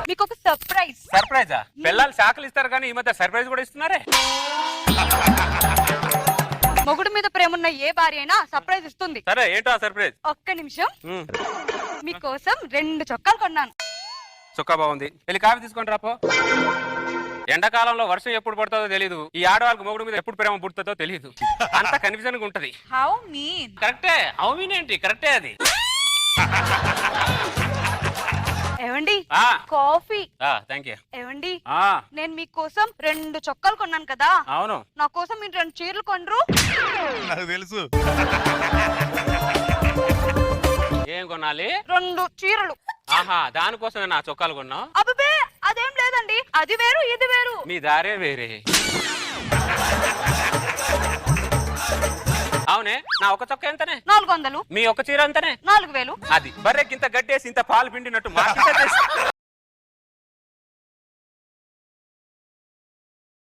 మీకు ఒక సర్ప్రైజ్. సర్ప్రైజా? పిల్లలు శాఖలు ఇస్తారు కానీ ఈ మధ్య సర్ప్రైజ్ కూడా ఇస్తున్నారే. మొగుడు మీద ప్రేమ ఉన్న ఏ భార్య అయినా సర్ప్రైజ్ ఇస్తుంది. సరే ఏంటో ఆ సర్ప్రైజ్? ఒక్క నిమిషం. మీకోసం 2 చొక్కాలు కొన్నాను. చొక్కా బాగుంది. వెళ్ళి కాఫీ తీసుకొని రాపో. ఎండాకాలంలో వర్షం ఎప్పుడు పడుతుందో తెలియదు. ఈ ఆడవాళ్ళకి మొగుడు మీద ఎప్పుడు ప్రేమ పుడుతుందో తెలియదు. అంత కన్ఫ్యూజన్ గా ఉంటది. How mean? కరెక్టే. హౌ మీన్ ఏంటి? కరెక్టే అది. ఏవండి ఆ కాఫీ. Thank you. ఏవండి ఆ నేను మీకోసం 2 చొక్కాలు కొన్నాను కదా, అవును. నా కోసం మీరు 2 చీరలు కొనరు? నాకు తెలుసు. ఏం కొనాలి? 2 చీరలు. ఆహా, దానికోసమే నా చొక్కాలు కొన్నావు? అబ్బే అదేం లేదండి, అది వేరు ఇది వేరు. మీ దారే వేరే. అవునే, నా ఒక చొక్కా ఎంతనే? 400. మీ ఒక చీర ఎంతనే? 4000. అది బర్రెకి ఇంత గడ్డేసి ఇంత పాలు పిండినట్టు మార్కెట్